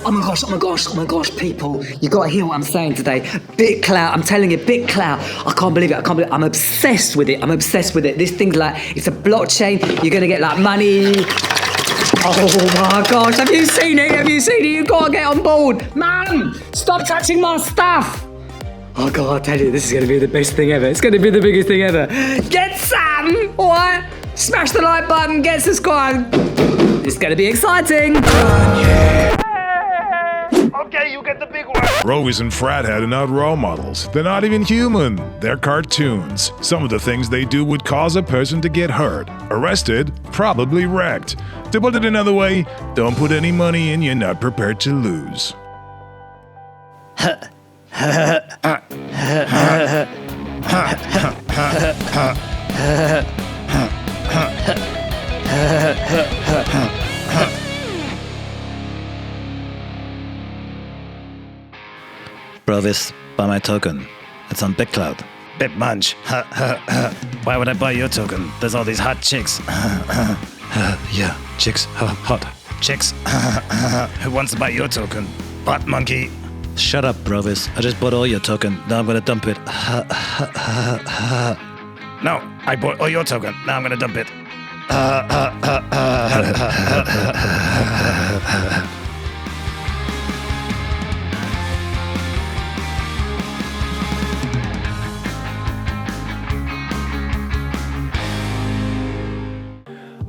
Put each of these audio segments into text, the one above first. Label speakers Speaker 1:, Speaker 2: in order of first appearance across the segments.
Speaker 1: Oh my gosh, people, you gotta hear what I'm saying today. Bitclout, I'm telling you, Bitclout. I can't believe it, I'm obsessed with it. This thing's like, it's a blockchain, you're gonna get like money. Oh my gosh, have you seen it? You gotta get on board. Man, stop touching my stuff. Oh God, I tell you, this is gonna be the best thing ever. It's gonna be the biggest thing ever. Get some, all right? Smash the like button, get subscribed. It's gonna be exciting.
Speaker 2: Okay, you get the big one.
Speaker 3: Rovies and Frathead are not role models. They're not even human. They're cartoons. Some of the things they do would cause a person to get hurt, arrested, probably wrecked. To put it another way, don't put any money in you're not prepared to lose.
Speaker 4: Brovis, buy my token. It's on Bitclout.
Speaker 5: Bitmunch. Why would I buy your token? There's all these hot chicks.
Speaker 4: Yeah, chicks, hot.
Speaker 5: Chicks. Who wants to buy your token? Butt monkey.
Speaker 4: Shut up, Brovis. I just bought all your token. Now I'm gonna dump it.
Speaker 5: No, I bought all your token. Now I'm gonna dump it.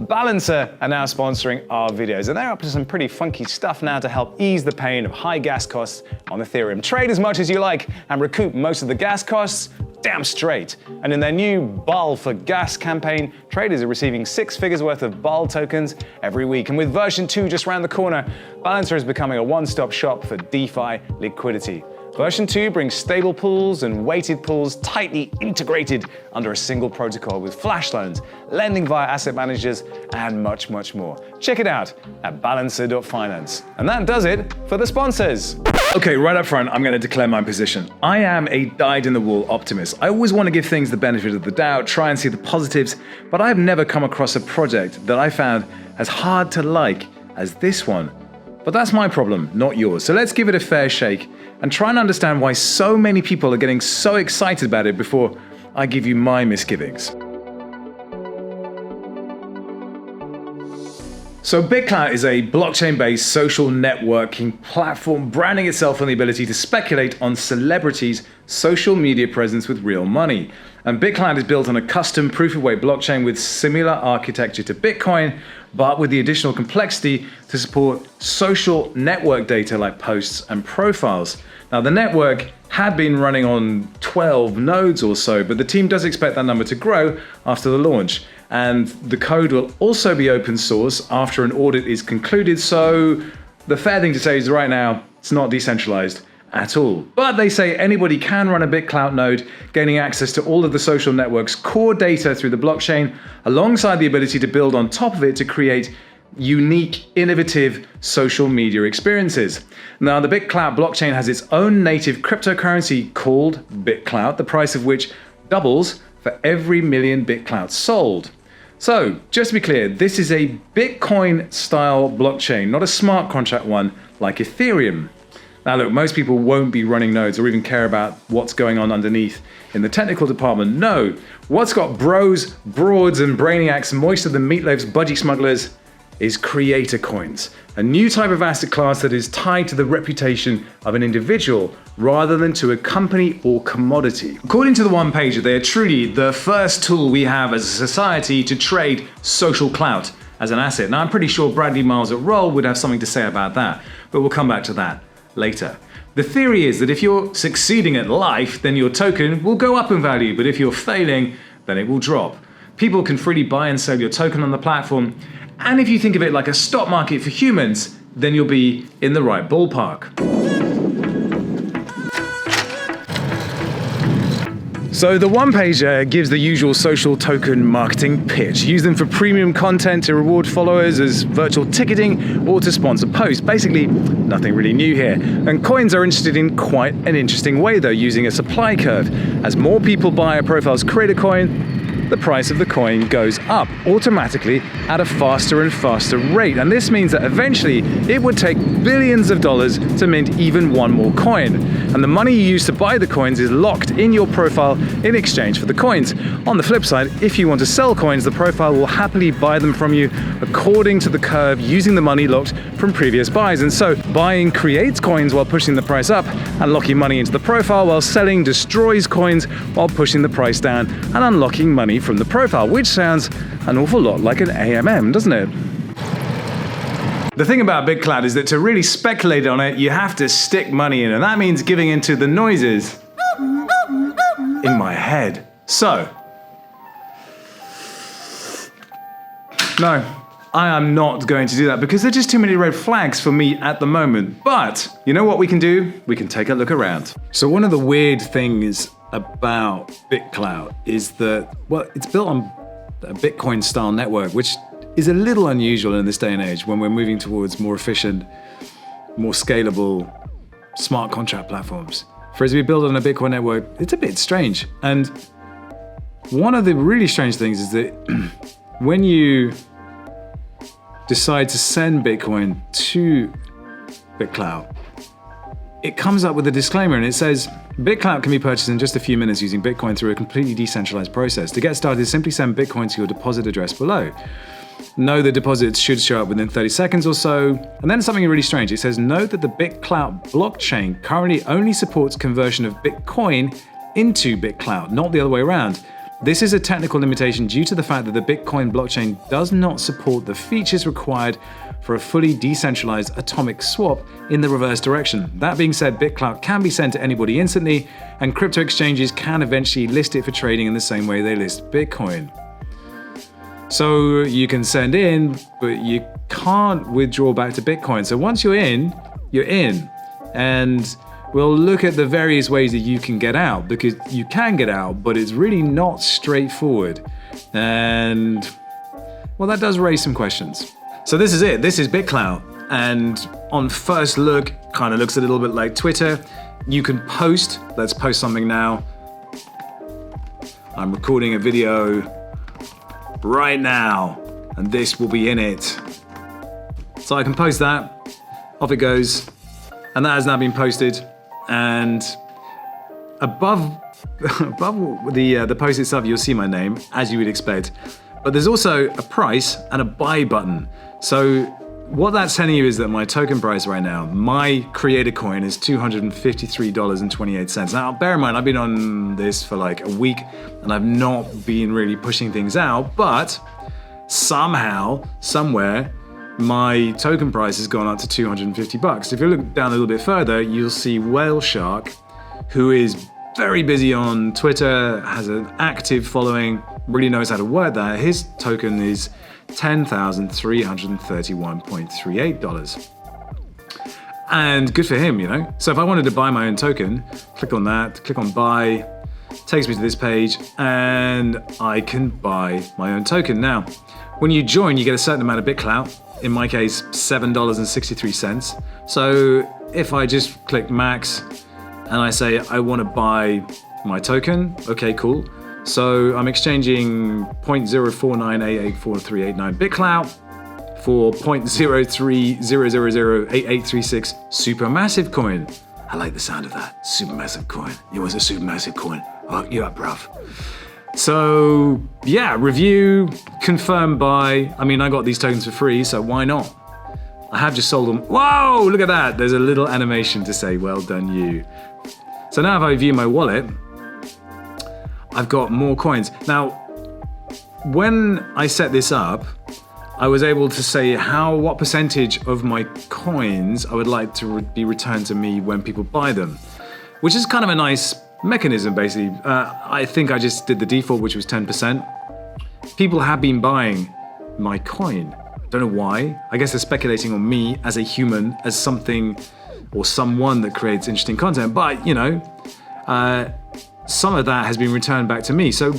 Speaker 6: Balancer are now sponsoring our videos, and they're up to some pretty funky stuff now to help ease the pain of high gas costs on Ethereum. Trade as much as you like and recoup most of the gas costs, damn straight. And in their new BAL for gas campaign, traders are receiving 6 figures worth of BAL tokens every week. And with version 2 just around the corner, Balancer is becoming a one-stop shop for DeFi liquidity. Version 2 brings stable pools and weighted pools tightly integrated under a single protocol with flash loans, lending via asset managers, and much, much more. Check it out at balancer.finance. And that does it for the sponsors.
Speaker 7: Okay, right up front, I'm going to declare my position. I am a dyed-in-the-wool optimist. I always want to give things the benefit of the doubt, try and see the positives, but I've never come across a project that I found as hard to like as this one. But that's my problem, not yours. So let's give it a fair shake and try and understand why so many people are getting so excited about it before I give you my misgivings. So Bitclout is a blockchain-based social networking platform branding itself on the ability to speculate on celebrities' social media presence with real money. And Bitclout is built on a custom proof-of-work blockchain with similar architecture to Bitcoin, but with the additional complexity to support social network data like posts and profiles. Now, the network had been running on 12 nodes or so, but the team does expect that number to grow after the launch. And the code will also be open source after an audit is concluded, so the fair thing to say is right now, it's not decentralized at all. But they say anybody can run a Bitclout node, gaining access to all of the social network's core data through the blockchain, alongside the ability to build on top of it to create unique, innovative social media experiences. Now, the Bitclout blockchain has its own native cryptocurrency called Bitclout, the price of which doubles for every million Bitclouts sold. So, just to be clear, this is a Bitcoin-style blockchain, not a smart contract one like Ethereum. Now look, most people won't be running nodes or even care about what's going on underneath in the technical department. No, what's got bros, broads, and brainiacs moister than meatloaf's budgie smugglers is creator coins, a new type of asset class that is tied to the reputation of an individual rather than to a company or commodity. According to the one pager, they are truly the first tool we have as a society to trade social clout as an asset. Now, I'm pretty sure Bradley Miles at Roll would have something to say about that, but we'll come back to that later. The theory is that if you're succeeding at life, then your token will go up in value, but if you're failing, then it will drop. People can freely buy and sell your token on the platform, and if you think of it like a stock market for humans, then you'll be in the right ballpark. So the one-pager gives the usual social token marketing pitch. Use them for premium content to reward followers as virtual ticketing or to sponsor posts. Basically, nothing really new here. And coins are interested in quite an interesting way though, using a supply curve. As more people buy a profile's creator coin, the price of the coin goes up automatically at a faster and faster rate. And this means that eventually it would take billions of dollars to mint even one more coin. And the money you use to buy the coins is locked in your profile in exchange for the coins. On the flip side, if you want to sell coins, the profile will happily buy them from you according to the curve using the money locked from previous buys. And so buying creates coins while pushing the price up, and locking money into the profile while selling destroys coins while pushing the price down and unlocking money from the profile, which sounds an awful lot like an AMM, doesn't it? The thing about Bitclout is that to really speculate on it, you have to stick money in, and that means giving into the noises in my head. So, no, I am not going to do that because there are just too many red flags for me at the moment. But you know what we can do? We can take a look around. So one of the weird things about Bitclout is that, well, it's built on a Bitcoin style network, which is a little unusual in this day and age when we're moving towards more efficient, more scalable, smart contract platforms. For as we build on a Bitcoin network, it's a bit strange. And one of the really strange things is that when you decide to send Bitcoin to Bitclout, it comes up with a disclaimer and it says, Bitclout can be purchased in just a few minutes using Bitcoin through a completely decentralized process. To get started, simply send Bitcoin to your deposit address below. Know the deposits should show up within 30 seconds or so. And then something really strange. It says, note that the Bitclout blockchain currently only supports conversion of Bitcoin into Bitclout, not the other way around. This is a technical limitation due to the fact that the Bitcoin blockchain does not support the features required for a fully decentralized atomic swap in the reverse direction. That being said, Bitclout can be sent to anybody instantly, and crypto exchanges can eventually list it for trading in the same way they list Bitcoin. So you can send in, but you can't withdraw back to Bitcoin. So once you're in, you're in. And we'll look at the various ways that you can get out, because you can get out, but it's really not straightforward. And, well, that does raise some questions. So this is it. This is Bitclout. And on first look, kind of looks a little bit like Twitter. You can post. Let's post something now. I'm recording a video right now, and this will be in it. So I can post that. Off it goes. And that has now been posted. And above the post itself, you'll see my name, as you would expect. But there's also a price and a buy button. So what that's telling you is that my token price right now, my creator coin, is $253.28. Now, bear in mind, I've been on this for like a week, and I've not been really pushing things out, but somehow, somewhere, my token price has gone up to $250. If you look down a little bit further, you'll see Whale Shark, who is very busy on Twitter, has an active following, really knows how to work that. His token is $10,331.38. And good for him, you know? So if I wanted to buy my own token, click on that, click on buy, takes me to this page, and I can buy my own token. Now, when you join, you get a certain amount of Bitclout. In my case, $7.63. So if I just click max and I say I want to buy my token, okay, cool. So I'm exchanging 0.049884389 Bitclout for 0.03008836 supermassive coin. I like the sound of that. Supermassive coin. You want a supermassive coin? Oh, you up, bruv. So yeah, review, confirm buy. I mean, I got these tokens for free, so why not? I have just sold them. Whoa, look at that. There's a little animation to say, well done you. So now if I view my wallet, I've got more coins. Now, when I set this up, I was able to say what percentage of my coins I would like to be returned to me when people buy them, which is kind of a nice mechanism, basically. I think I just did the default, which was 10%. People have been buying my coin. Don't know why. I guess they're speculating on me as a human, as something or someone that creates interesting content. But, you know, some of that has been returned back to me. So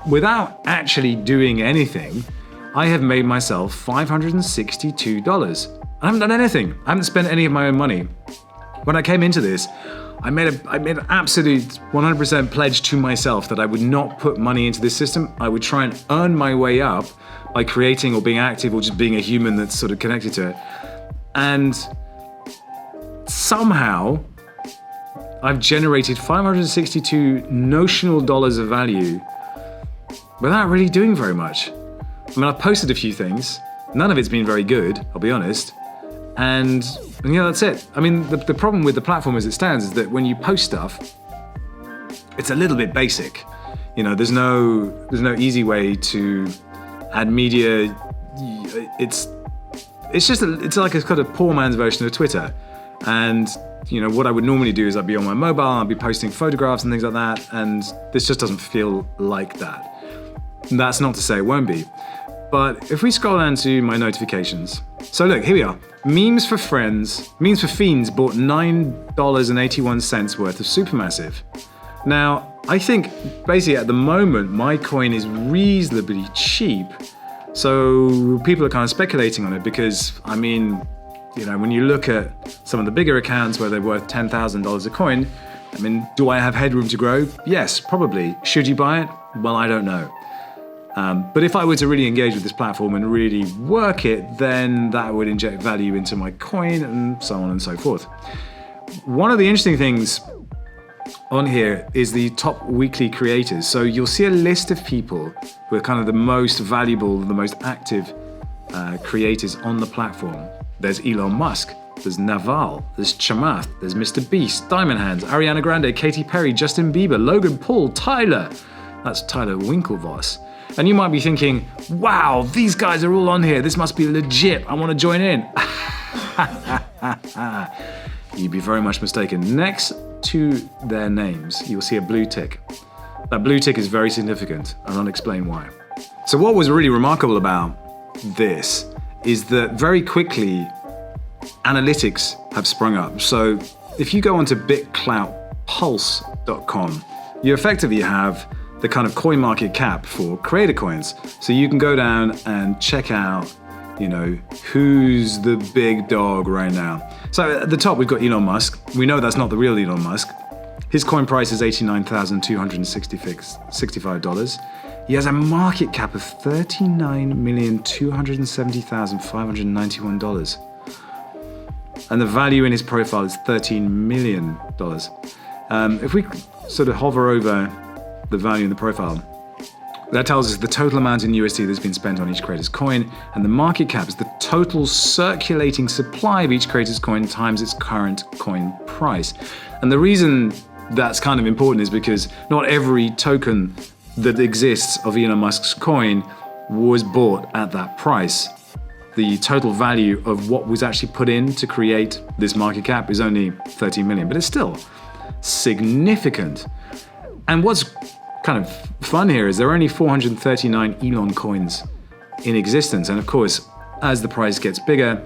Speaker 7: without actually doing anything, I have made myself $562. I haven't done anything. I haven't spent any of my own money. When I came into this, I made an absolute 100% pledge to myself that I would not put money into this system. I would try and earn my way up by creating or being active or just being a human that's sort of connected to it. And somehow I've generated 562 notional dollars of value without really doing very much. I mean, I've posted a few things. None of it's been very good, I'll be honest. And that's it. I mean, the problem with the platform as it stands is that when you post stuff, it's a little bit basic. There's no easy way to add media. It's like a kind of poor man's version of Twitter. And what I would normally do is I'd be on my mobile, I'd be posting photographs and things like that, and this just doesn't feel like that. And that's not to say it won't be. But if we scroll down to my notifications, so look, here we are. Memes for Fiends bought $9.81 worth of Supermassive. Now, I think basically at the moment, my coin is reasonably cheap. So people are kind of speculating on it because, I mean, when you look at some of the bigger accounts where they're worth $10,000 a coin, I mean, do I have headroom to grow? Yes, probably. Should you buy it? Well, I don't know. But if I were to really engage with this platform and really work it, then that would inject value into my coin and so on and so forth. One of the interesting things on here is the top weekly creators. So you'll see a list of people who are kind of the most valuable, the most active creators on the platform. There's Elon Musk, there's Nawfal, there's Chamath, there's Mr. Beast, Diamond Hands, Ariana Grande, Katy Perry, Justin Bieber, Logan Paul, Tyler. That's Tyler Winklevoss. And you might be thinking, wow, these guys are all on here. This must be legit. I want to join in. You'd be very much mistaken. Next to their names, you'll see a blue tick. That blue tick is very significant, and I'll explain why. So what was really remarkable about this is that very quickly, analytics have sprung up. So if you go onto bitcloutpulse.com, you effectively have the kind of coin market cap for creator coins. So you can go down and check out, who's the big dog right now. So at the top, we've got Elon Musk. We know that's not the real Elon Musk. His coin price is $89,265. He has a market cap of $39,270,591. And the value in his profile is $13 million. If we sort of hover over the value in the profile, that tells us the total amount in USD that's been spent on each creator's coin, and the market cap is the total circulating supply of each creator's coin times its current coin price. And the reason that's kind of important is because not every token that exists of Elon Musk's coin was bought at that price. The total value of what was actually put in to create this market cap is only 13 million, but it's still significant. And what's kind of fun here is there are only 439 Elon coins in existence. And of course, as the price gets bigger,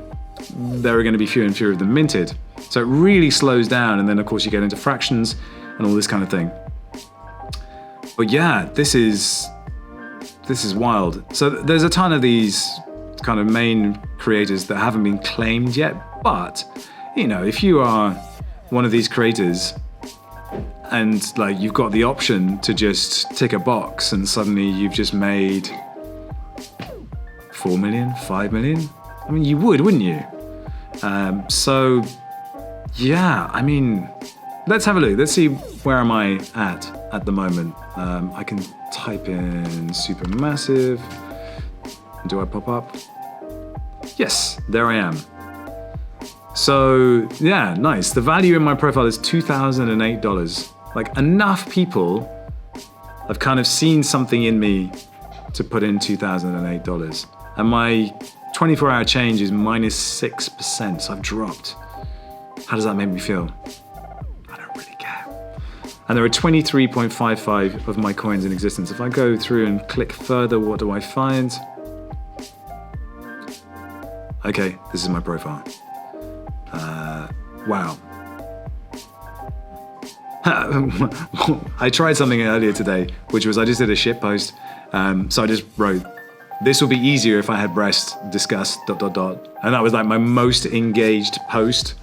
Speaker 7: there are going to be fewer and fewer of them minted. So it really slows down. And then of course you get into fractions and all this kind of thing. But yeah, this is wild. So there's a ton of these kind of main creators that haven't been claimed yet. But, if you are one of these creators and you've got the option to just tick a box and suddenly you've just made 4 million, 5 million. I mean, you would, wouldn't you? So yeah, I mean, let's have a look. Let's see, where am I at the moment? I can type in Supermassive. Do I pop up? Yes, there I am. So yeah, nice. The value in my profile is $2,008. Enough people have kind of seen something in me to put in $2,008. And my 24-hour change is minus 6%, so I've dropped. How does that make me feel? I don't really care. And there are 23.55 of my coins in existence. If I go through and click further, what do I find? Okay, this is my profile. Wow. I tried something earlier today, which was I just did a shit post. So I just wrote, this will be easier if I had breasts, discuss, ... And that was my most engaged post.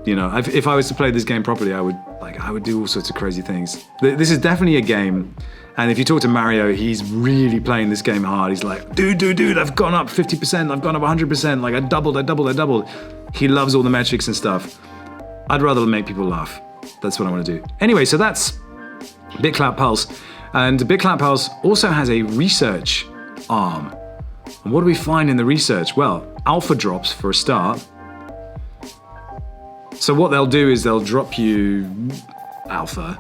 Speaker 7: You know, if I was to play this game properly, I would do all sorts of crazy things. This is definitely a game. And if you talk to Mario, he's really playing this game hard. He's like, dude, I've gone up 50%, I've gone up 100%, like I doubled. He loves all the metrics and stuff. I'd rather make people laugh. That's what I want to do. Anyway, so that's Bitclout Pulse. And Bitclout Pulse also has a research arm. And what do we find in the research? Well, alpha drops for a start. So what they'll do is they'll drop you alpha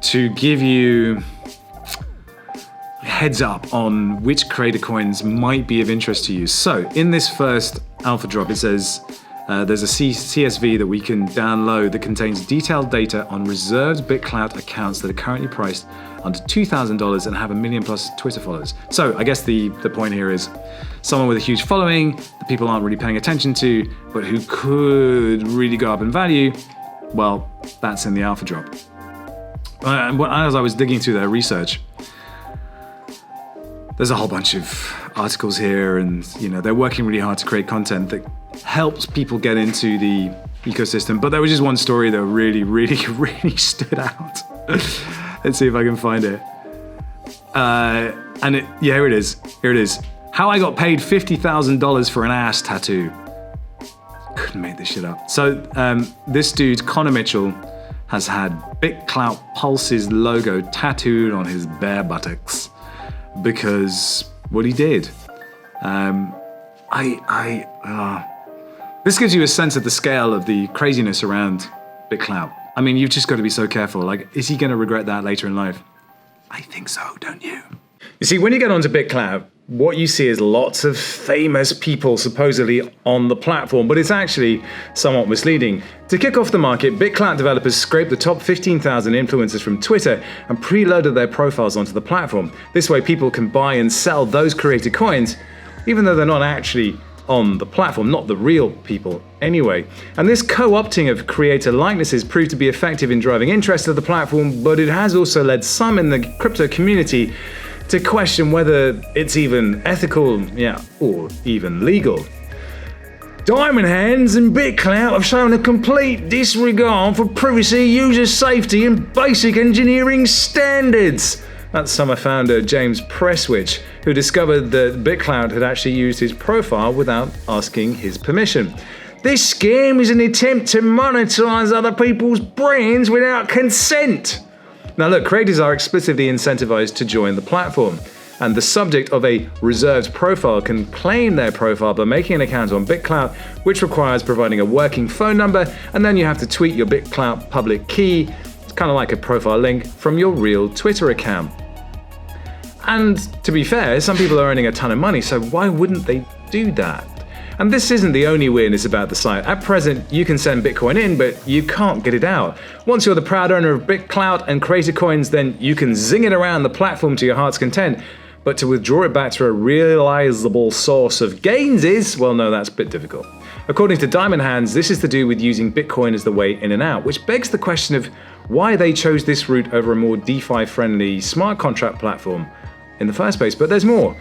Speaker 7: to give you heads up on which creator coins might be of interest to you. So in this first alpha drop, it says there's a CSV that we can download that contains detailed data on reserved Bitclout accounts that are currently priced under $2,000 and have 1 million plus Twitter followers. So I guess the point here is someone with a huge following that people aren't really paying attention to, but who could really go up in value. Well, that's in the alpha drop. And as I was digging through their research, there's a whole bunch of articles here, and they're working really hard to create content that helps people get into the ecosystem. But there was just one story that really stood out. Let's see if I can find it. Here it is. How I got paid $50,000 for an ass tattoo. Couldn't make this shit up. So this dude, Connor Mitchell, has had Bitclout Pulse's logo tattooed on his bare buttocks because what he did. This gives you a sense of the scale of the craziness around Bitclout. I mean, you've just got to be so careful. Like, is he going to regret that later in life? I think so, don't you? You see, when you get onto Bitclout, what you see is lots of famous people supposedly on the platform, but it's actually somewhat misleading. To kick off the market, Bitclout developers scraped the top 15,000 influencers from Twitter and preloaded their profiles onto the platform. This way people can buy and sell those created coins, even though they're not actually on the platform, not the real people anyway. And this co-opting of creator likenesses proved to be effective in driving interest to the platform, but it has also led some in the crypto community to question whether it's even ethical, or even legal. Diamond Hands and Bitclout have shown a complete disregard for privacy, user safety, and basic engineering standards. That's Summer founder James Presswich, who discovered that Bitclout had actually used his profile without asking his permission. This scam is an attempt to monetize other people's brands without consent. Now look, creators are explicitly incentivized to join the platform, and the subject of a reserved profile can claim their profile by making an account on Bitclout, which requires providing a working phone number, and then you have to tweet your Bitclout public key. It's kind of like a profile link from your real Twitter account. And to be fair, some people are earning a ton of money, so why wouldn't they do that? And this isn't the only weirdness about the site. At present, you can send Bitcoin in, but you can't get it out. Once you're the proud owner of Bitclout and creator coins, then you can zing it around the platform to your heart's content. But to withdraw it back to a realizable source of gains is, well, no, that's a bit difficult. According to Diamond Hands, this is to do with using Bitcoin as the way in and out, which begs the question of why they chose this route over a more DeFi-friendly smart contract platform in the first place. But there's more.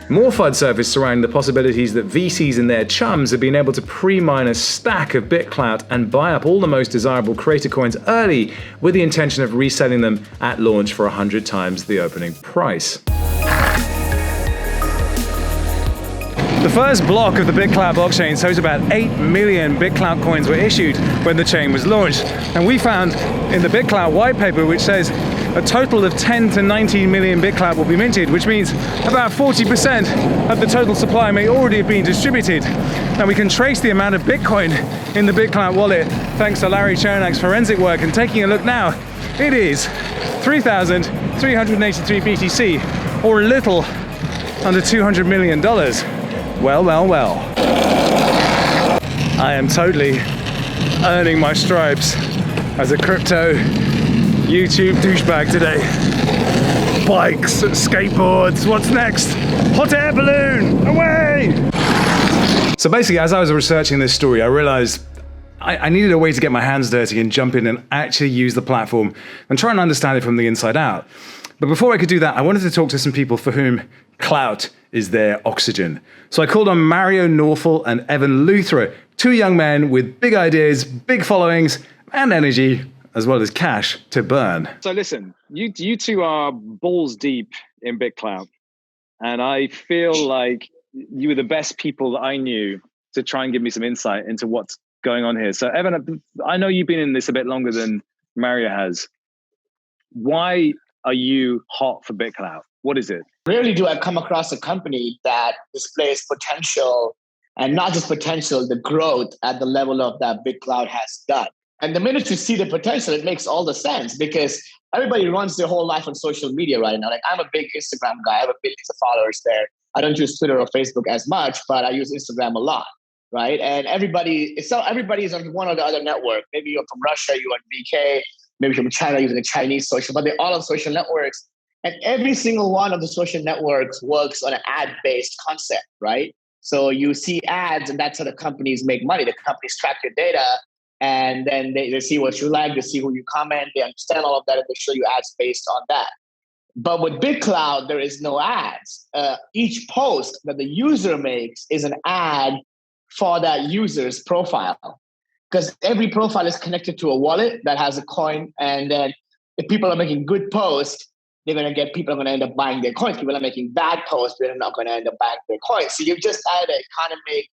Speaker 7: More FUD surfaced surrounding the possibilities that VCs and their chums have been able to pre-mine a stack of Bitclout and buy up all the most desirable creator coins early with the intention of reselling them at launch for 100 times the opening price. The first block of the Bitclout blockchain shows about 8 million Bitclout coins were issued when the chain was launched. And we found in the Bitclout white paper, which says a total of 10 to 19 million Bitclout will be minted, which means about 40% of the total supply may already have been distributed. Now we can trace the amount of Bitcoin in the Bitclout wallet thanks to Larry Chernak's forensic work, and taking a look now, it is 3,383 BTC, or a little under $200 million. Well. I am totally earning my stripes as a crypto YouTube douchebag today. Bikes, skateboards, what's next? Hot air balloon, away! So basically, as I was researching this story, I realized I needed a way to get my hands dirty and jump in and actually use the platform and try and understand it from the inside out. But before I could do that, I wanted to talk to some people for whom clout is their oxygen. So I called on Mario Nawfal and Evan Luthra, Two young men with big ideas, big followings, and energy, as well as cash to burn.
Speaker 8: So listen, you two are balls deep in Bitclout, and I feel like you were the best people that I knew to try and give me some insight into what's going on here. So Evan, I know you've been in this a bit longer than Mario has. Why are you hot for Bitclout? What is it?
Speaker 9: Rarely do I come across a company that displays potential, and not just potential, the growth at the level of that Bitclout has done. And the minute you see the potential, it makes all the sense, because everybody runs their whole life on social media right now. Like, I'm a big Instagram guy. I have billions of followers there. I don't use Twitter or Facebook as much, but I use Instagram a lot, right? And everybody is on one or the other network. Maybe you're from Russia, you're on VK. Maybe from China using a Chinese social, but they're all on social networks. And every single one of the social networks works on an ad-based concept, right? So you see ads, and that's how the companies make money. The companies track your data, and then they see what you like, they see who you comment, they understand all of that, and they show you ads based on that. But with Bitclout, there is no ads. Each post that the user makes is an ad for that user's profile, because every profile is connected to a wallet that has a coin. And then if people are making good posts, people are going to end up buying their coins. People are making bad posts, they're not going to end up buying their coins. So you've just added an economic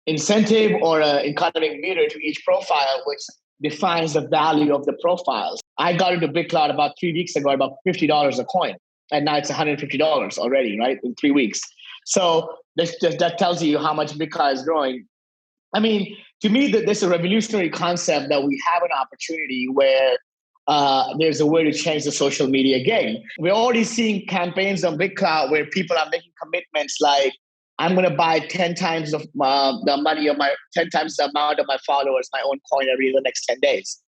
Speaker 9: incentive or an economic meter to each profile, which defines the value of the profiles. I got into Bitclout about 3 weeks ago, about $50 a coin. And now it's $150 already, right? In 3 weeks. So that tells you how much Bitclout is growing. I mean, to me, this is a revolutionary concept that we have an opportunity where there's a way to change the social media game. We're already seeing campaigns on Bitclout where people are making commitments like, I'm going to buy 10 times of the money of 10 times the amount of my followers, my own coin every the next 10 days.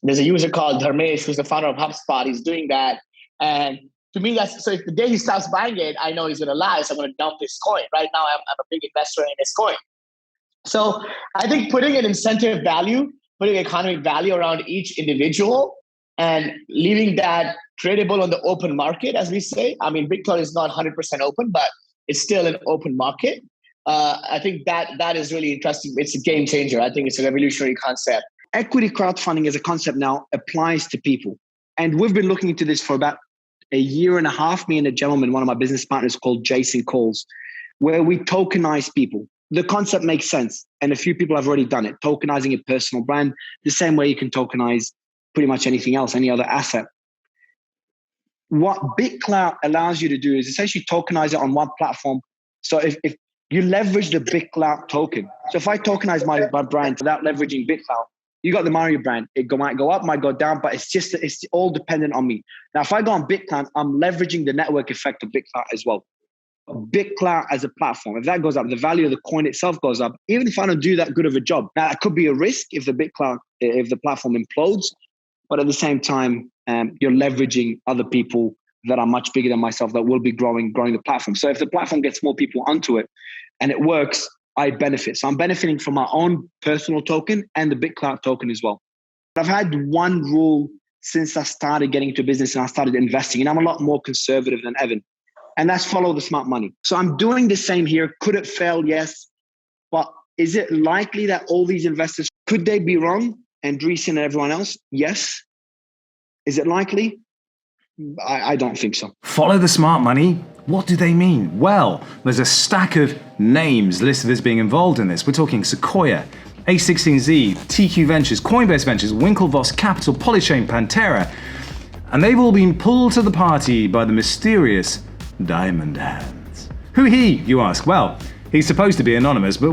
Speaker 9: There's a user called Dharmesh, who's the founder of HubSpot. He's doing that. And to me, so if the day he starts buying it, I know he's going to lie. So I'm going to dump his coin. Right now, I'm a big investor in his coin. So I think putting an incentive value, putting economic value around each individual and leaving that tradable on the open market, as we say. I mean, Bitcoin is not 100% open, but it's still an open market. I think that is really interesting. It's a game changer. I think it's a revolutionary concept.
Speaker 10: Equity crowdfunding as a concept now applies to people. And we've been looking into this for about a year and a half, me and a gentleman, one of my business partners called Jason Coles, where we tokenize people. The concept makes sense. And a few people have already done it, tokenizing a personal brand, the same way you can tokenize pretty much anything else, any other asset. What Bitclout allows you to do is essentially tokenize it on one platform. So if you leverage the Bitclout token, so if I tokenize my brand without leveraging Bitclout, you got the Mario brand. It might go up, might go down, but it's all dependent on me. Now, if I go on Bitclout, I'm leveraging the network effect of Bitclout as well. Bitclout as a platform, if that goes up, the value of the coin itself goes up, even if I don't do that good of a job. Now, it could be a risk if the platform implodes, but at the same time, you're leveraging other people that are much bigger than myself that will be growing the platform. So if the platform gets more people onto it and it works, I benefit. So I'm benefiting from my own personal token and the Bitclout token as well. I've had one rule since I started getting into business and I started investing, and I'm a lot more conservative than Evan, and that's follow the smart money. So I'm doing the same here. Could it fail? Yes. But is it likely that all these investors, could they be wrong? Andreessen and everyone else? Yes. Is it likely? I don't think so.
Speaker 7: Follow the smart money? What do they mean? Well, there's a stack of names listed as being involved in this. We're talking Sequoia, A16Z, TQ Ventures, Coinbase Ventures, Winklevoss Capital, Polychain, Pantera. And they've all been pulled to the party by the mysterious Diamond Hands. Who he, you ask? Well, he's supposed to be anonymous, but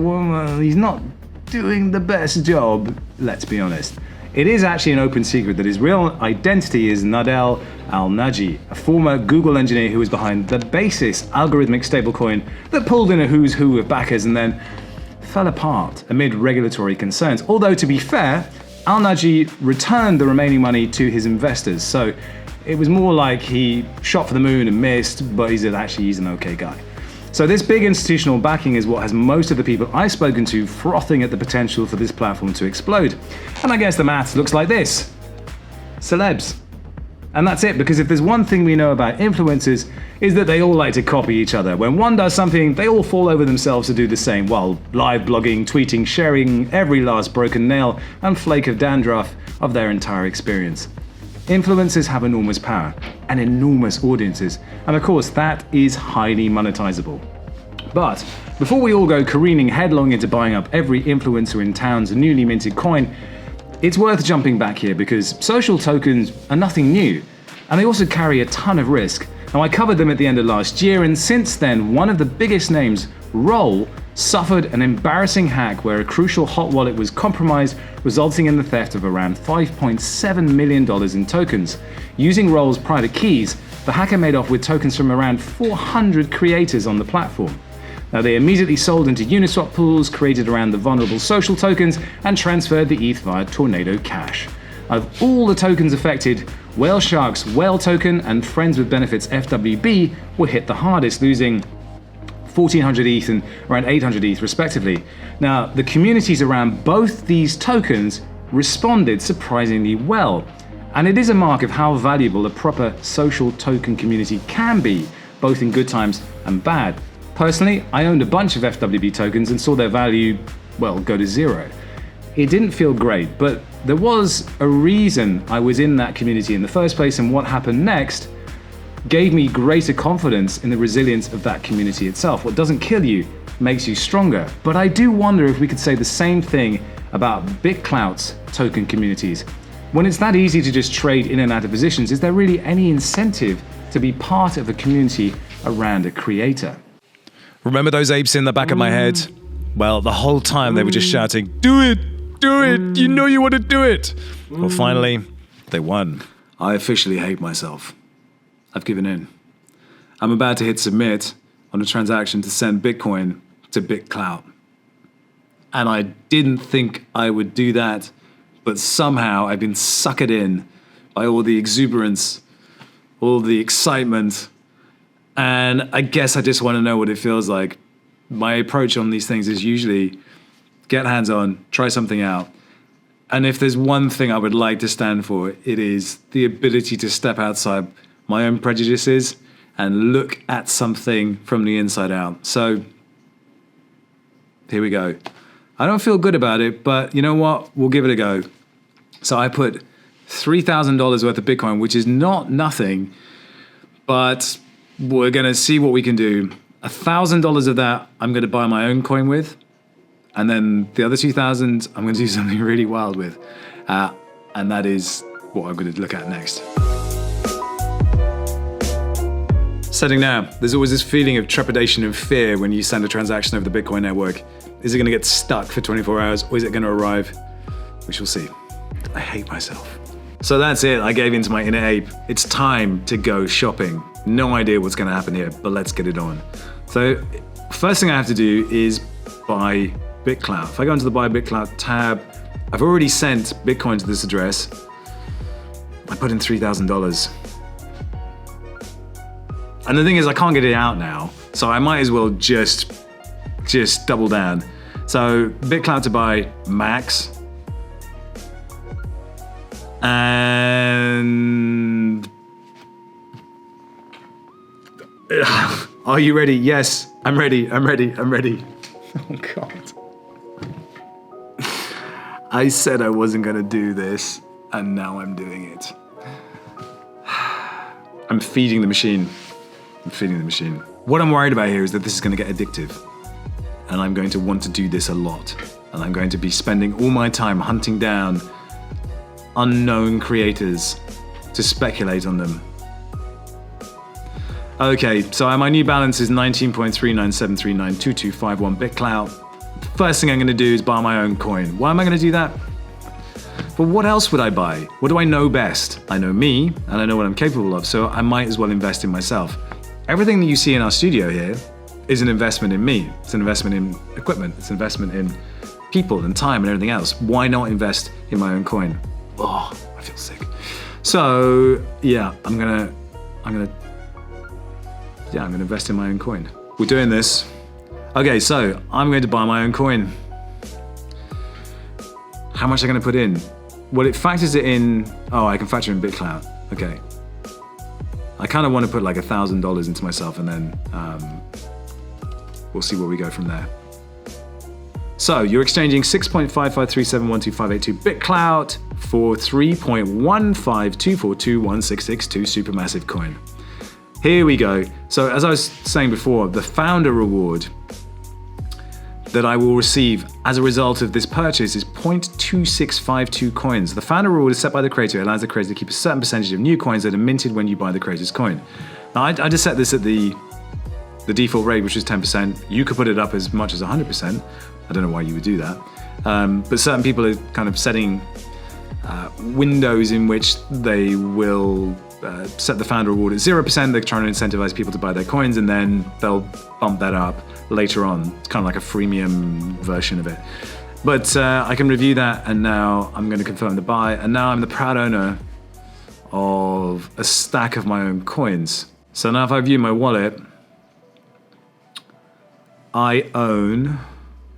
Speaker 7: he's not doing the best job, let's be honest. It is actually an open secret that his real identity is Nadel Al-Naji, a former Google engineer who was behind the Basis algorithmic stablecoin that pulled in a who's who of backers and then fell apart amid regulatory concerns. Although, to be fair, Al-Naji returned the remaining money to his investors, so it was more like he shot for the moon and missed, but he's an okay guy. So this big institutional backing is what has most of the people I've spoken to frothing at the potential for this platform to explode. And I guess the maths looks like this. Celebs.
Speaker 6: And that's it, because if there's one thing we know about influencers, is that they all like to copy each other. When one does something, they all fall over themselves to do the same, while live blogging, tweeting, sharing every last broken nail and flake of dandruff of their entire experience. Influencers have enormous power and enormous audiences, and of course that is highly monetizable. But before we all go careening headlong into buying up every influencer in town's newly minted coin, it's worth jumping back here because social tokens are nothing new, and they also carry a ton of risk. Now, I covered them at the end of last year, and since then, one of the biggest names, Roll, suffered an embarrassing hack where a crucial hot wallet was compromised, resulting in the theft of around $5.7 million in tokens. Using Roll's private keys, the hacker made off with tokens from around 400 creators on the platform. Now, they immediately sold into Uniswap pools created around the vulnerable social tokens and transferred the ETH via Tornado Cash. Of all the tokens affected, Whale Shark's Whale token and Friends with Benefits FWB were hit the hardest, losing 1,400 ETH and around 800 ETH respectively. Now, the communities around both these tokens responded surprisingly well, and it is a mark of how valuable a proper social token community can be, both in good times and bad. Personally, I owned a bunch of FWB tokens and saw their value, well, go to zero. It didn't feel great, but there was a reason I was in that community in the first place, and what happened next gave me greater confidence in the resilience of that community itself. What doesn't kill you makes you stronger. But I do wonder if we could say the same thing about Bitclout's token communities. When it's that easy to just trade in and out of positions, is there really any incentive to be part of a community around a creator?
Speaker 3: Remember those apes in the back of my head? Well, the whole time they were just shouting, "Do it! Do it! You know you want to do it!" Well, finally, they won. I officially hate myself. I've given in. I'm about to hit submit on a transaction to send Bitcoin to Bitclout. And I didn't think I would do that, but somehow I've been suckered in by all the exuberance, all the excitement, and I guess I just want to know what it feels like. My approach on these things is usually get hands on, try something out. And if there's one thing I would like to stand for, it is the ability to step outside my own prejudices and look at something from the inside out. So here we go. I don't feel good about it, but you know what? We'll give it a go. So I put $3,000 worth of Bitcoin, which is not nothing, but we're going to see what we can do. $1,000 of that I'm going to buy my own coin with, and then the other 2,000 I'm going to do something really wild with, and that is what I'm going to look at next. Setting now, there's always this feeling of trepidation and fear when you send a transaction over the Bitcoin network. Is it going to get stuck for 24 hours, or is it going to arrive? We shall see. I hate myself. So that's it, I gave in to my inner ape. It's time to go shopping. No idea what's going to happen here, but let's get it on. So first thing I have to do is buy Bitclout. If I go into the Buy Bitclout tab, I've already sent Bitcoin to this address. I put in $3,000. And the thing is, I can't get it out now, so I might as well just double down. So Bitclout to buy max. And are you ready? Yes, I'm ready. Oh God. I said I wasn't gonna do this, and now I'm doing it. I'm feeding the machine. What I'm worried about here is that this is gonna get addictive, and I'm going to want to do this a lot, and I'm going to be spending all my time hunting down unknown creators to speculate on them. Okay, so my new balance is 19.39739225 Bitclout. First thing I'm going to do is buy my own coin. Why am I going to do that? But what else would I buy? What do I know best? I know me, and I know what I'm capable of, so I might as well invest in myself. Everything that you see in our studio here is an investment in me. It's an investment in equipment. It's an investment in people and time and everything else. Why not invest in my own coin? Oh, I feel sick. So yeah, I'm gonna invest in my own coin. We're doing this. Okay, so I'm going to buy my own coin. How much am I going to put in? Well, it factors it in. Oh, I can factor in Bitclout. Okay.
Speaker 7: I kind of want to put like $1,000 into myself, and then we'll see where we go from there. So you're exchanging 6.55371258 Bitclout for 3.152421662 supermassive coin. Here we go. So as I was saying before, the founder reward that I will receive as a result of this purchase is 0.2652 coins. The founder reward is set by the creator. It allows the creator to keep a certain percentage of new coins that are minted when you buy the creator's coin. Now, I just set this at the default rate, which is 10%. You could put it up as much as 100%. I don't know why you would do that. But certain people are kind of setting windows in which they will set the founder reward at 0%. They're trying to incentivize people to buy their coins, and then they'll bump that up later on. It's kind of like a freemium version of it. But I can review that, and now I'm going to confirm the buy, and now I'm the proud owner of a stack of my own coins. So now if I view my wallet, I own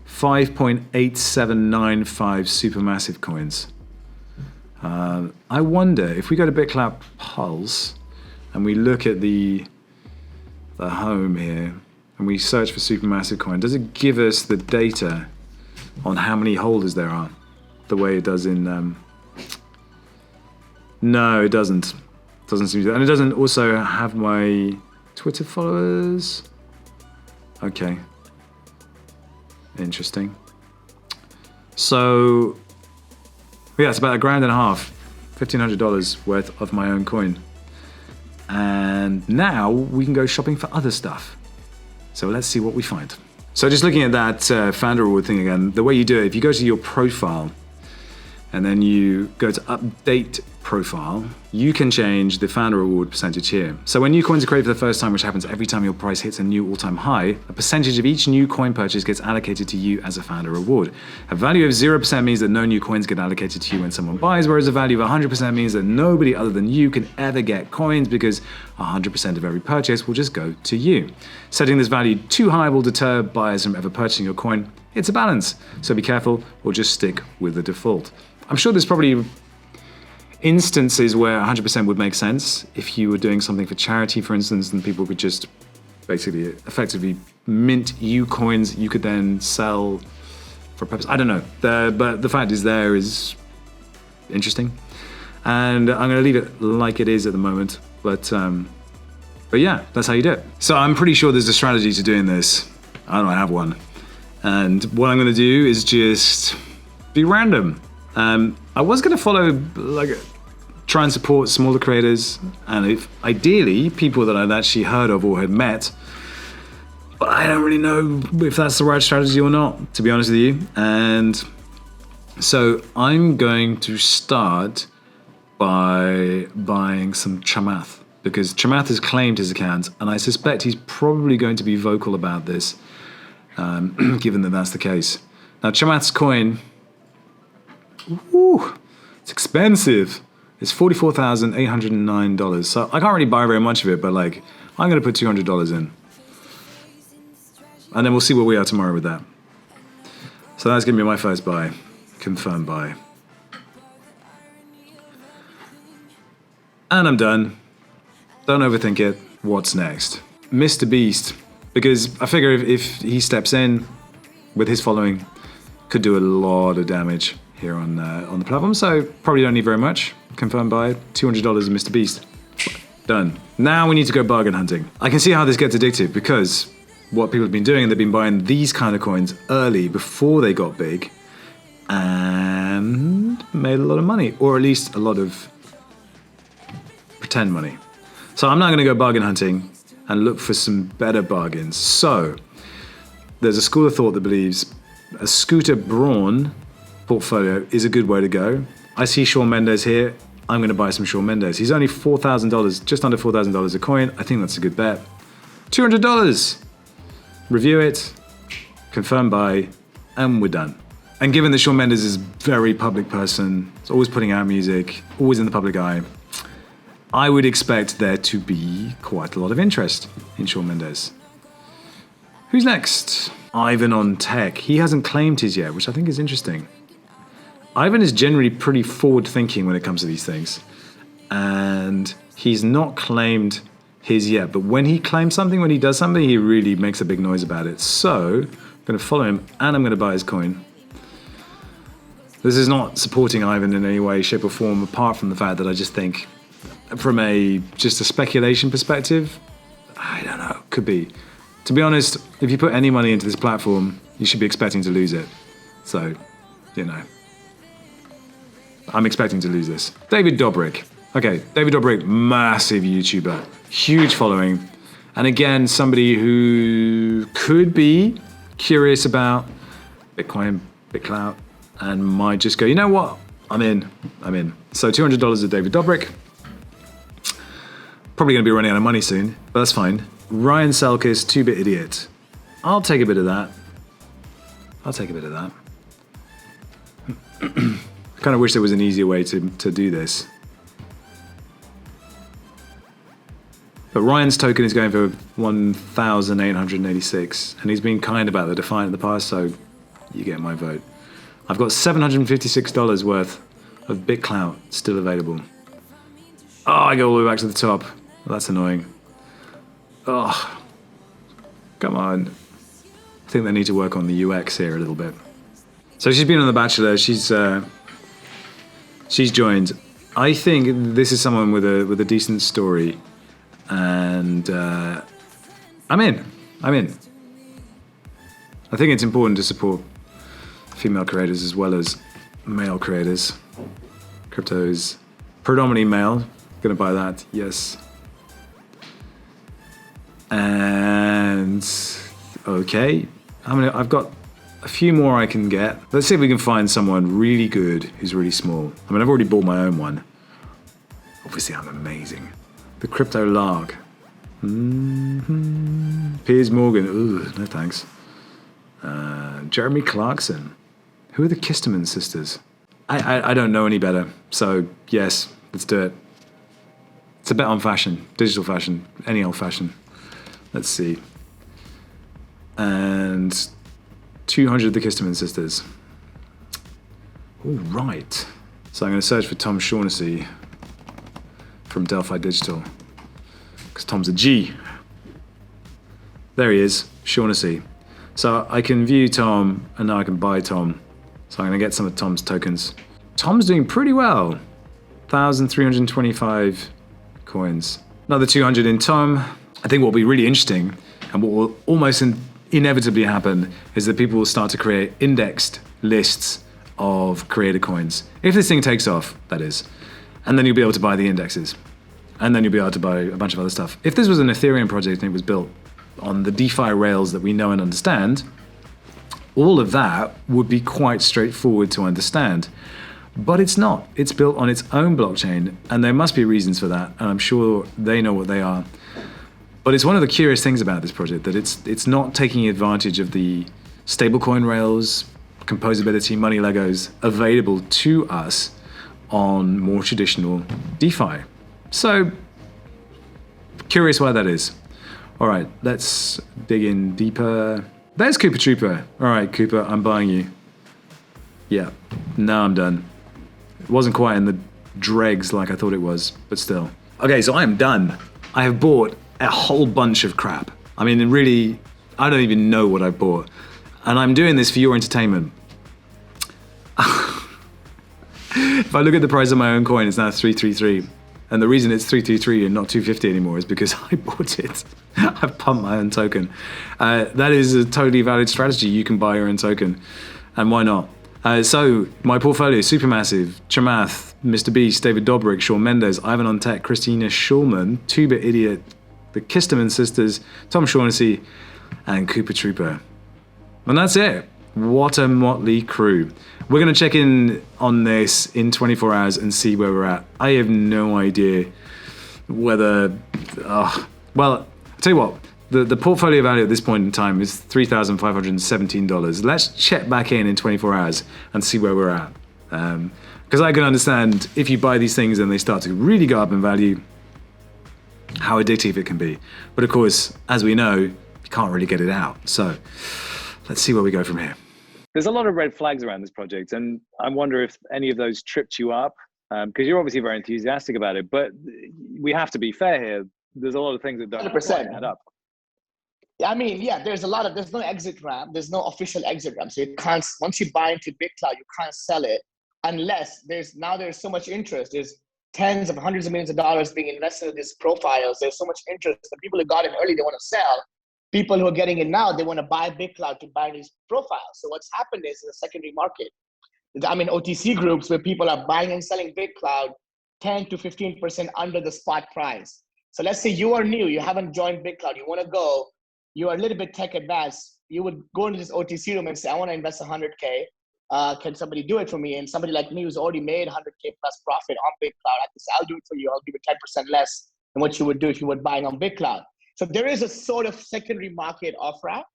Speaker 7: 5.8795 supermassive coins. I wonder if we go to Bitclout Pulse and we look at the home here and we search for supermassive coin, does it give us the data on how many holders there are the way it does in no, it doesn't. Doesn't seem to, and it doesn't also have my Twitter followers. Okay. Interesting. So yeah, it's about $1,500, $1,500 worth of my own coin. And now we can go shopping for other stuff. So let's see what we find. So just looking at that founder reward thing again, the way you do it, if you go to your profile and then you go to update profile, you can change the founder reward percentage here. So when new coins are created for the first time, which happens every time your price hits a new all-time high, a percentage of each new coin purchase gets allocated to you as a founder reward. A value of 0% means that no new coins get allocated to you when someone buys, whereas a value of 100% means that nobody other than you can ever get coins because 100% of every purchase will just go to you. Setting this value too high will deter buyers from ever purchasing your coin. It's a balance, so be careful or just stick with the default. I'm sure there's probably instances where 100% would make sense. If you were doing something for charity, for instance, then people could just basically effectively mint you coins you could then sell for purpose. I don't know. But the fact is there is interesting. And I'm going to leave it like it is at the moment. But yeah, that's how you do it. So I'm pretty sure there's a strategy to doing this. I don't have one. And what I'm going to do is just be random. I was going to follow, try and support smaller creators, and if ideally people that I'd actually heard of or had met, but I don't really know if that's the right strategy or not, to be honest with you. And so I'm going to start by buying some Chamath, because Chamath has claimed his account, and I suspect he's probably going to be vocal about this, given that that's the case. Now, Chamath's coin, ooh, it's expensive. It's $44,809. So I can't really buy very much of it, but I'm going to put $200 in. And then we'll see where we are tomorrow with that. So that's going to be my first buy. Confirmed buy. And I'm done. Don't overthink it. What's next? Mr. Beast. Because I figure if he steps in with his following, could do a lot of damage here on the platform, so probably don't need very much. Confirmed buy, $200 of Mr. Beast. Done. Now we need to go bargain hunting. I can see how this gets addictive, because what people have been doing, they've been buying these kind of coins early before they got big and made a lot of money, or at least a lot of pretend money. So I'm now going to go bargain hunting and look for some better bargains. So there's a school of thought that believes a Scooter Braun portfolio is a good way to go. I see Shawn Mendes here. I'm going to buy some Shawn Mendes. He's only $4,000, just under $4,000 a coin. I think that's a good bet. $200. Review it, confirm buy, and we're done. And given that Shawn Mendes is a very public person, he's always putting out music, always in the public eye, I would expect there to be quite a lot of interest in Shawn Mendes. Who's next? Ivan on Tech. He hasn't claimed his yet, which I think is interesting. Ivan is generally pretty forward-thinking when it comes to these things. And he's not claimed his yet. But when he claims something, when he does something, he really makes a big noise about it. So I'm going to follow him and I'm going to buy his coin. This is not supporting Ivan in any way, shape or form, apart from the fact that I just think from just a speculation perspective, I don't know, could be. To be honest, if you put any money into this platform, you should be expecting to lose it. So, I'm expecting to lose this. David Dobrik. Okay, David Dobrik, massive YouTuber, huge following. And again, somebody who could be curious about Bitcoin, Bitclout, and might just go, you know what? I'm in. So $200 of David Dobrik. Probably going to be running out of money soon, but that's fine. Ryan Selkis, 2-bit idiot. I'll take a bit of that. I kind of wish there was an easier way to do this. But Ryan's token is going for 1,886, and he's been kind about the Defiant in the past, so you get my vote. I've got $756 worth of Bitclout still available. Oh, I go all the way back to the top. Well, that's annoying. Oh, come on. I think they need to work on the UX here a little bit. So she's been on The Bachelor. She's joined. I think this is someone with a decent story, and I'm in. I think it's important to support female creators as well as male creators. Crypto is predominantly male. Gonna buy that, yes. And okay, I've got a few more I can get. Let's see if we can find someone really good who's really small. I've already bought my own one. Obviously, I'm amazing. The Crypto Lark. Piers Morgan. Ooh, no thanks. Jeremy Clarkson. Who are the Kisterman sisters? I don't know any better. So yes, let's do it. It's a bet on fashion, digital fashion, any old fashion. Let's see. And 200 of the Kisterman sisters. All right. So I'm going to search for Tom Shaughnessy from Delphi Digital, because Tom's a G. There he is, Shaughnessy. So I can view Tom, and now I can buy Tom. So I'm going to get some of Tom's tokens. Tom's doing pretty well. 1,325 coins. Another 200 in Tom. I think what will be really interesting, and what will almost inevitably happen, is that people will start to create indexed lists of creator coins. If this thing takes off, that is. And then you'll be able to buy the indexes. And then you'll be able to buy a bunch of other stuff. If this was an Ethereum project and it was built on the DeFi rails that we know and understand, all of that would be quite straightforward to understand. But it's not. It's built on its own blockchain, and there must be reasons for that, and I'm sure they know what they are. But it's one of the curious things about this project, that it's not taking advantage of the stablecoin rails, composability, money Legos available to us on more traditional DeFi. So, curious why that is. All right, let's dig in deeper. There's Cooper Trooper. All right, Cooper, I'm buying you. Yeah, now I'm done. It wasn't quite in the dregs like I thought it was, but still. Okay, so I am done. I have bought a whole bunch of crap. Really, I don't even know what I've bought. And I'm doing this for your entertainment. If I look at the price of my own coin, it's now 333. And the reason it's 333 and not 250 anymore is because I bought it. I've pumped my own token. That is a totally valid strategy. You can buy your own token. And why not? So my portfolio is Supermassive, Chamath, Mr. Beast, David Dobrik, Shawn Mendes, Ivan on Tech, Christina Schulman, 2-bit Idiot, the Kisterman sisters, Tom Shaughnessy, and Cooper Trooper. And that's it. What a motley crew. We're going to check in on this in 24 hours and see where we're at. I have no idea whether... well, I'll tell you what. The portfolio value at this point in time is $3,517. Let's check back in 24 hours and see where we're at. Because I can understand if you buy these things and they start to really go up in value, how addictive it can be. But of course, as we know, you can't really get it out. So let's see where we go from here.
Speaker 8: There's a lot of red flags around this project, and I wonder if any of those tripped you up, because you're obviously very enthusiastic about it. But we have to be fair here. there's a lot of things that don't
Speaker 9: 100%.
Speaker 8: add up.
Speaker 9: I mean, yeah, there's no exit ramp. There's no official exit ramp. So you can't, once you buy into Bitclout, you can't sell it unless there's so much interest. There's tens of hundreds of millions of dollars being invested in these profiles. There's so much interest. The people who got in early, they want to sell. People who are getting in now, they want to buy Bitclout to buy these profiles. So what's happened is in the secondary market, I'm in OTC groups where people are buying and selling Bitclout 10 to 15% under the spot price. So let's say you are new, you haven't joined Bitclout, you want to go, you are a little bit tech advanced, you would go into this OTC room and say, I want to invest 100K. Can somebody do it for me? And somebody like me who's already made 100K plus profit on Bitclout, I can say, I'll do it for you. I'll give you 10% less than what you would do if you were buying on Bitclout. So there is a sort of secondary market off-ramp.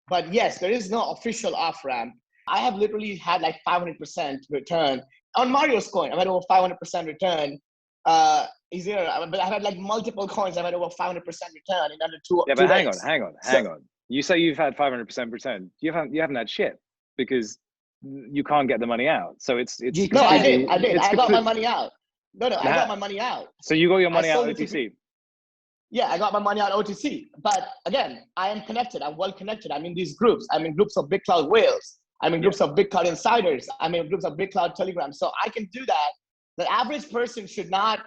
Speaker 9: But yes, there is no official off-ramp. I have literally had like 500% return. On Mario's coin, I've had over 500% return. But I've had like multiple coins. I've had over 500% return in under two.
Speaker 8: Yeah, but hang on. You say you've had 500% return. You haven't had shit because you can't get the money out. So it's
Speaker 9: no, I did. I got my money out. I got my money out.
Speaker 8: So you got your money out OTC.
Speaker 9: Yeah, I got my money out OTC. But again, I am connected. I'm well connected. I'm in these groups. I'm in groups of Bitclout whales. I'm in groups of Bitclout insiders. I'm in groups of Bitclout Telegram. So I can do that. The average person should not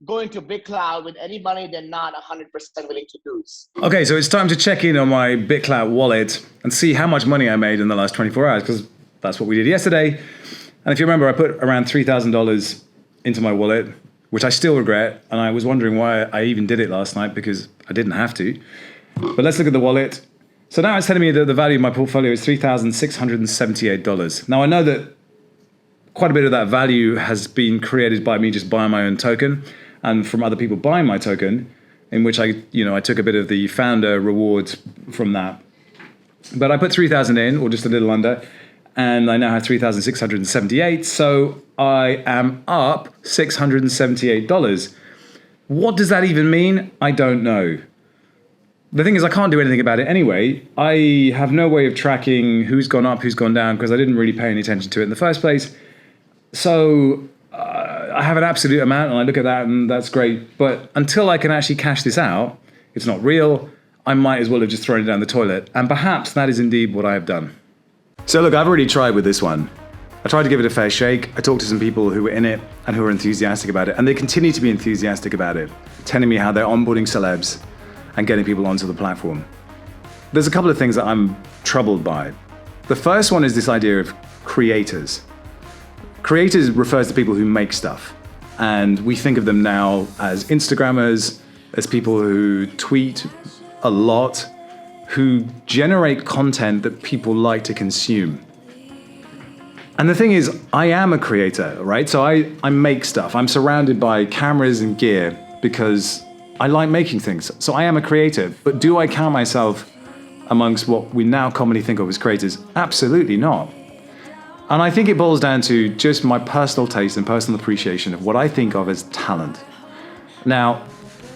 Speaker 9: go into Bitclout with any money they're not 100% willing to lose.
Speaker 7: Okay, so it's time to check in on my Bitclout wallet and see how much money I made in the last 24 hours, because that's what we did yesterday. And if you remember, I put around $3,000 into my wallet, which I still regret. And I was wondering why I even did it last night, because I didn't have to. But let's look at the wallet. So now it's telling me that the value of my portfolio is $3,678. Now I know that quite a bit of that value has been created by me just buying my own token and from other people buying my token, in which I took a bit of the founder reward from that. But I put 3,000 in, or just a little under, and I now have 3,678. So I am up $678. What does that even mean? I don't know. The thing is, I can't do anything about it anyway. I have no way of tracking who's gone up, who's gone down, because I didn't really pay any attention to it in the first place. So I have an absolute amount, and I look at that, and that's great. But until I can actually cash this out, it's not real. I might as well have just thrown it down the toilet. And perhaps that is indeed what I have done. So look, I've already tried with this one. I tried to give it a fair shake. I talked to some people who were in it and who were enthusiastic about it. And they continue to be enthusiastic about it, telling me how they're onboarding celebs and getting people onto the platform. There's a couple of things that I'm troubled by. The first one is this idea of creators. Creators refers to people who make stuff. And we think of them now as Instagrammers, as people who tweet a lot, who generate content that people like to consume. And the thing is, I am a creator, right? So I make stuff. I'm surrounded by cameras and gear because I like making things. So I am a creator. But do I count myself amongst what we now commonly think of as creators? Absolutely not. And I think it boils down to just my personal taste and personal appreciation of what I think of as talent. Now,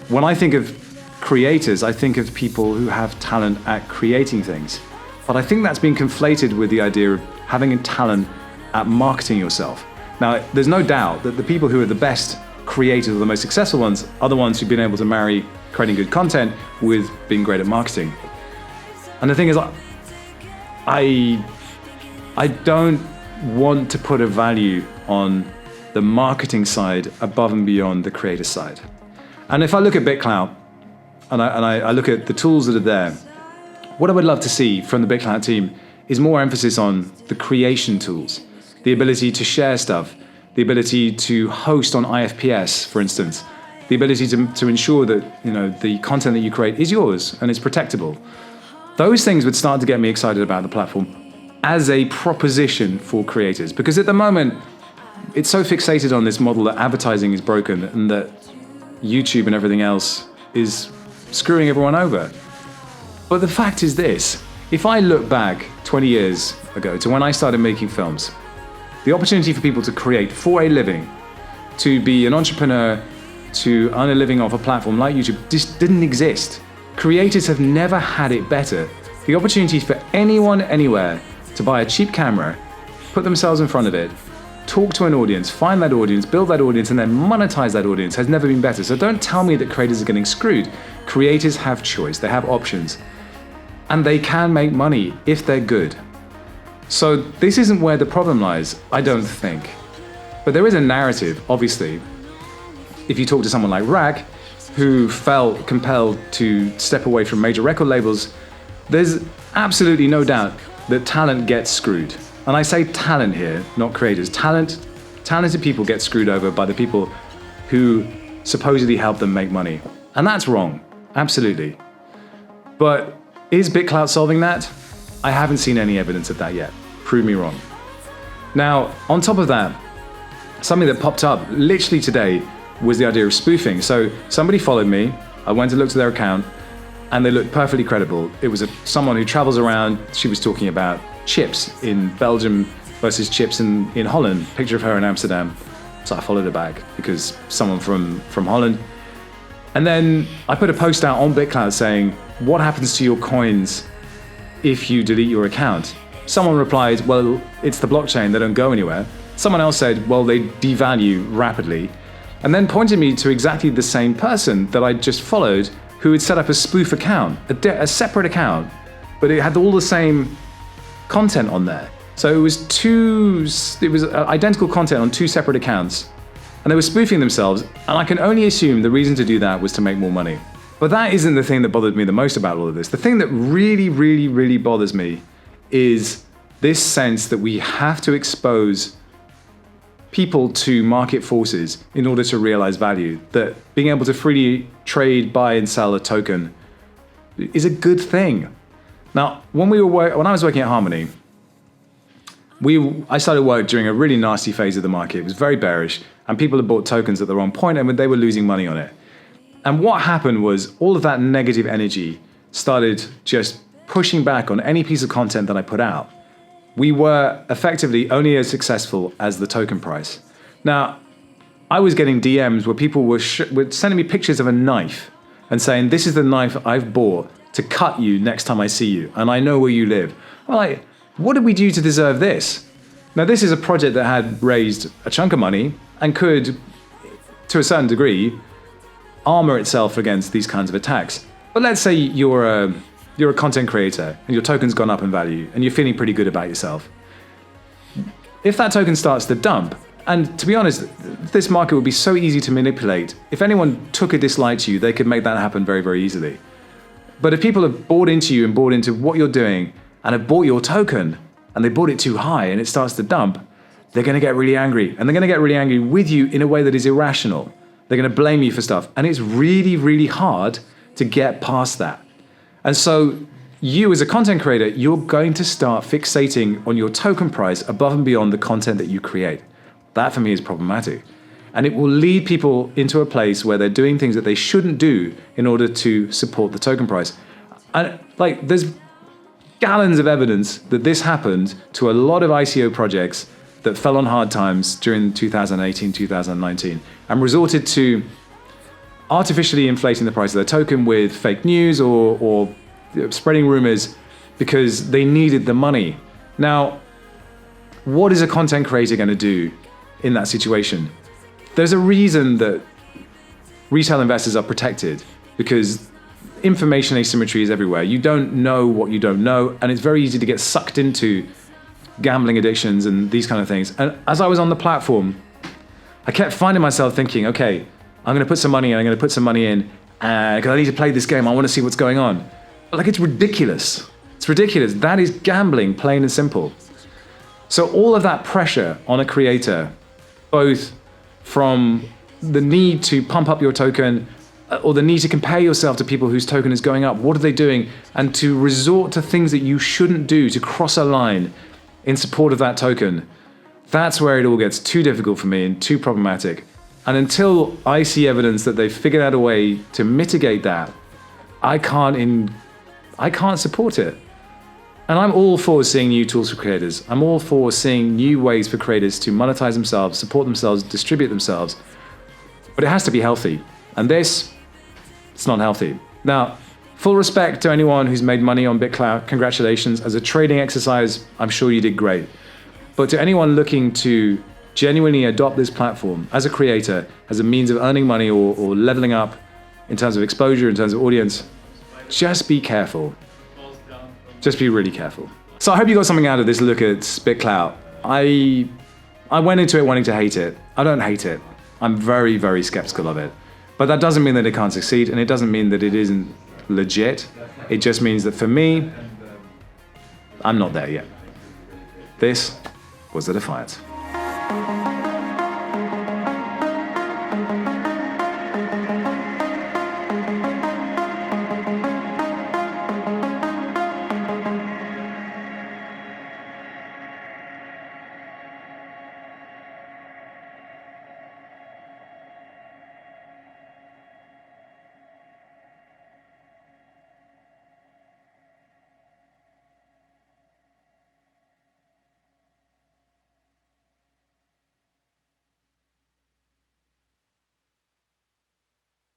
Speaker 7: when I think of creators, I think of people who have talent at creating things. But I think that's been conflated with the idea of having a talent at marketing yourself. Now, there's no doubt that the people who are the best creators or the most successful ones are the ones who've been able to marry creating good content with being great at marketing. And the thing is, I don't want to put a value on the marketing side above and beyond the creator side. And if I look at Bitclout and I look at the tools that are there, what I would love to see from the Bitclout team is more emphasis on the creation tools, the ability to share stuff, the ability to host on IFPS, for instance, the ability to ensure that the content that you create is yours and is protectable. Those things would start to get me excited about the platform as a proposition for creators. Because at the moment, it's so fixated on this model that advertising is broken and that YouTube and everything else is screwing everyone over. But the fact is this, if I look back 20 years ago to when I started making films, the opportunity for people to create for a living, to be an entrepreneur, to earn a living off a platform like YouTube just didn't exist. Creators have never had it better. The opportunity for anyone, anywhere, to buy a cheap camera, put themselves in front of it, talk to an audience, find that audience, build that audience, and then monetize that audience has never been better. So don't tell me that creators are getting screwed. Creators have choice, they have options, and they can make money if they're good. So this isn't where the problem lies, I don't think. But there is a narrative, obviously. If you talk to someone like Rag, who felt compelled to step away from major record labels, there's absolutely no doubt that talent gets screwed. And I say talent here, not creators. Talented people get screwed over by the people who supposedly help them make money. And that's wrong, absolutely. But is Bitclout solving that? I haven't seen any evidence of that yet. Prove me wrong. Now, on top of that, something that popped up literally today was the idea of spoofing. So somebody followed me, I went to look to their account, and they looked perfectly credible. It was someone who travels around. She was talking about chips in Belgium versus chips in Holland. Picture of her in Amsterdam. So I followed her back because someone from Holland. And then I put a post out on Bitclout saying, what happens to your coins if you delete your account? Someone replied, well, it's the blockchain, they don't go anywhere. Someone else said, well, they devalue rapidly. And then pointed me to exactly the same person that I just followed, who had set up a spoof account, a separate account, but it had all the same content on there. So it was identical content on two separate accounts, and they were spoofing themselves, and I can only assume the reason to do that was to make more money. But that isn't the thing that bothered me the most about all of this. The thing that really, really, really bothers me is this sense that we have to expose people to market forces in order to realize value, that being able to freely trade, buy and sell a token is a good thing. Now, when I was working at Harmony, I started work during a really nasty phase of the market. It was very bearish, and people had bought tokens at the wrong point, and they were losing money on it. And what happened was all of that negative energy started just pushing back on any piece of content that I put out. We were effectively only as successful as the token price. Now, I was getting DMs where people were sending me pictures of a knife and saying, this is the knife I've bought to cut you next time I see you, and I know where you live. I'm like, what did we do to deserve this? Now, this is a project that had raised a chunk of money and could, to a certain degree, armor itself against these kinds of attacks. But let's say you're a content creator and your token's gone up in value and you're feeling pretty good about yourself. If that token starts to dump, and to be honest, this market would be so easy to manipulate. If anyone took a dislike to you, they could make that happen very, very easily. But if people have bought into you and bought into what you're doing and have bought your token and they bought it too high and it starts to dump, they're going to get really angry. And they're going to get really angry with you in a way that is irrational. They're going to blame you for stuff. And it's really, really hard to get past that. And so you as a content creator, you're going to start fixating on your token price above and beyond the content that you create. That for me is problematic. And it will lead people into a place where they're doing things that they shouldn't do in order to support the token price. And there's gallons of evidence that this happened to a lot of ICO projects that fell on hard times during 2018, 2019, and resorted to artificially inflating the price of their token with fake news or spreading rumors because they needed the money. Now, what is a content creator going to do in that situation? There's a reason that retail investors are protected, because information asymmetry is everywhere. You don't know what you don't know, and it's very easy to get sucked into gambling addictions and these kind of things. And as I was on the platform, I kept finding myself thinking, okay, I'm going to put some money in, because I need to play this game. I want to see what's going on. But it's ridiculous. It's ridiculous. That is gambling, plain and simple. So all of that pressure on a creator, both from the need to pump up your token or the need to compare yourself to people whose token is going up, what are they doing? And to resort to things that you shouldn't do to cross a line in support of that token, that's where it all gets too difficult for me and too problematic. And until I see evidence that they've figured out a way to mitigate that, I can't support it. And I'm all for seeing new tools for creators. I'm all for seeing new ways for creators to monetize themselves, support themselves, distribute themselves. But it has to be healthy. And it's not healthy. Now, full respect to anyone who's made money on Bitclout. Congratulations. As a trading exercise, I'm sure you did great. But to anyone looking to genuinely adopt this platform as a creator, as a means of earning money or leveling up in terms of exposure, in terms of audience, just be careful. Just be really careful. So I hope you got something out of this look at Bitclout. I went into it wanting to hate it. I don't hate it. I'm very, very skeptical of it. But that doesn't mean that it can't succeed, and it doesn't mean that it isn't legit. It just means that for me, I'm not there yet. This was the Defiant.